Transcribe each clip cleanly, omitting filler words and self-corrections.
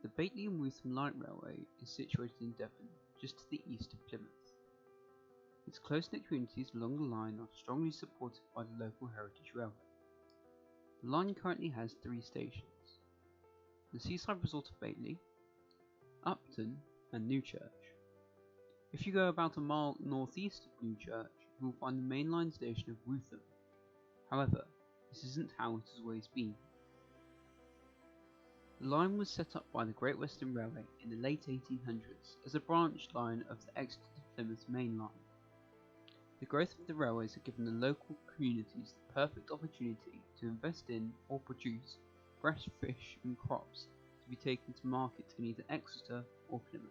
The Batley and Wootham Light Railway is situated in Devon, just to the east of Plymouth. Its close-knit communities along the line are strongly supported by the local heritage railway. The line currently has 3 stations: the seaside resort of Batley, Upton and Newchurch. If you go about a mile northeast of Newchurch, you will find the main line station of Wootham. However, this isn't how it has always been. The line was set up by the Great Western Railway in the late 1800s as a branch line of the Exeter to Plymouth main line. The growth of the railways had given the local communities the perfect opportunity to invest in or produce fresh fish and crops to be taken to market in either Exeter or Plymouth.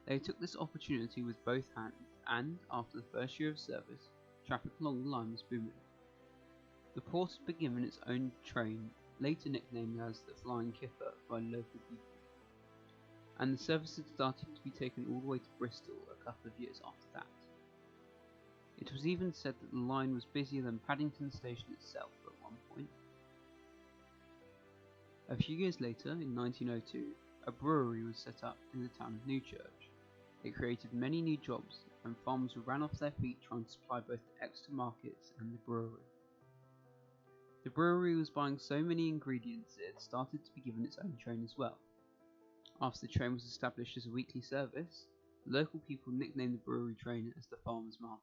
They took this opportunity with both hands, and after the first year of service, traffic along the line was booming. The port had been given its own train, later nicknamed as the Flying Kipper by local people, and the service had started to be taken all the way to Bristol a couple of years after that. It was even said that the line was busier than Paddington Station itself at one point. A few years later, in 1902, a brewery was set up in the town of Newchurch. It created many new jobs, and farmers ran off their feet trying to supply both the Exeter markets and the brewery. The brewery was buying so many ingredients it had started to be given its own train as well. After the train was established as a weekly service, the local people nicknamed the brewery train as the Farmers Market.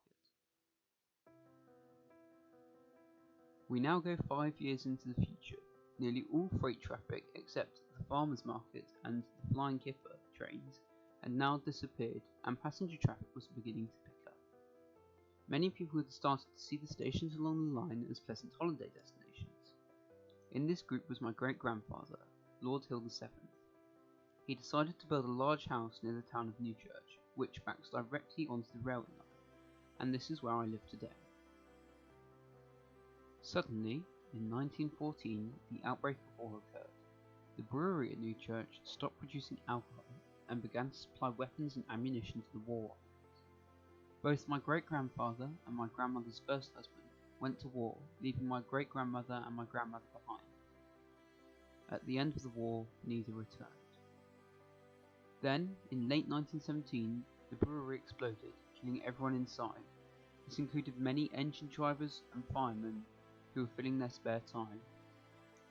We now go 5 years into the future. Nearly all freight traffic except the Farmers Market and the Flying Kipper trains had now disappeared, and passenger traffic was beginning to pick up. Many people had started to see the stations along the line as pleasant holiday destinations. In this group was my great-grandfather, Lord Hill VII. He decided to build a large house near the town of Newchurch, which backs directly onto the railway line, and this is where I live today. Suddenly, in 1914, the outbreak of war occurred. The brewery at Newchurch stopped producing alcohol and began to supply weapons and ammunition to the war. Both my great-grandfather and my grandmother's first husband went to war, leaving my great-grandmother and my grandmother behind. At the end of the war, neither returned. Then, in late 1917, the brewery exploded, killing everyone inside. This included many engine drivers and firemen who were filling their spare time.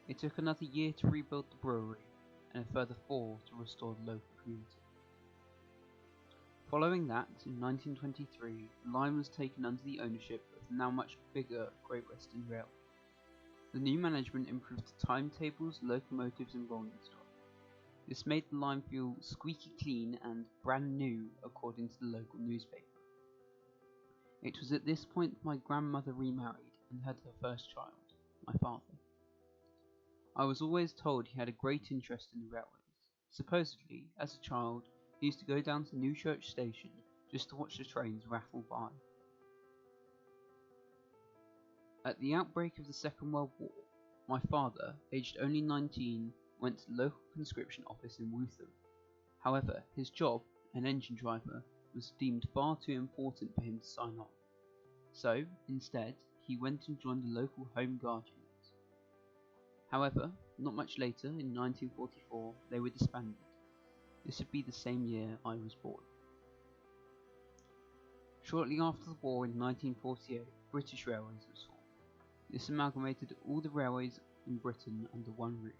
It took another year to rebuild the brewery, and a further 4 to restore the local community. Following that, in 1923, the line was taken under the ownership of the now much bigger Great Western Railway. The new management improved the timetables, locomotives and rolling stock. This made the line feel squeaky clean and brand new according to the local newspaper. It was at this point that my grandmother remarried and had her first child, my father. I was always told he had a great interest in the railways. Supposedly, as a child, he used to go down to Newchurch station just to watch the trains rattle by. At the outbreak of the Second World War, my father, aged only 19, went to the local conscription office in Wootham. However, his job, an engine driver, was deemed far too important for him to sign on. So, instead, he went and joined the local Home Guard unit. However, not much later, in 1944, they were disbanded. This would be the same year I was born. Shortly after the war in 1948, British Railways was formed. This amalgamated all the railways in Britain under one roof,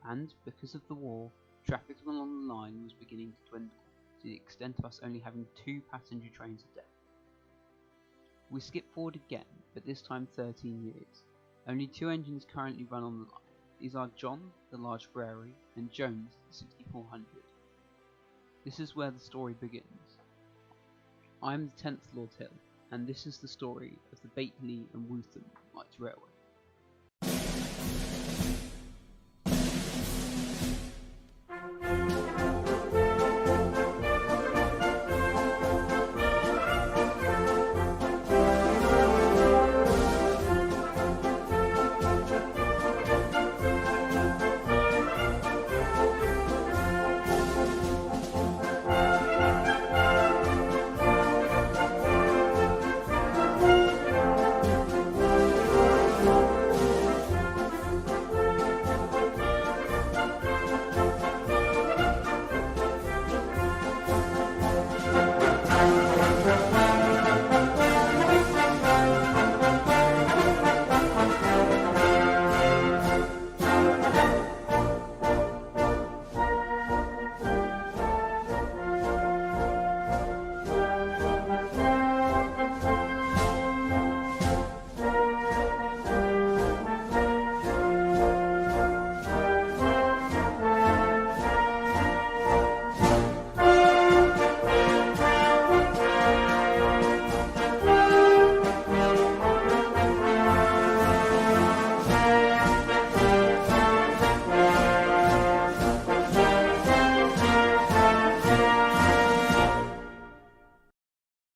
and because of the war, traffic along the line was beginning to dwindle, to the extent of us only having 2 passenger trains a day. We skip forward again, but this time 13 years. Only 2 engines currently run on the line. These are John, the large Ferrari, and Jones, the 6400. This is where the story begins. I am the 10th Lord Hill, and this is the story of the Batley and Wootham Light Railway.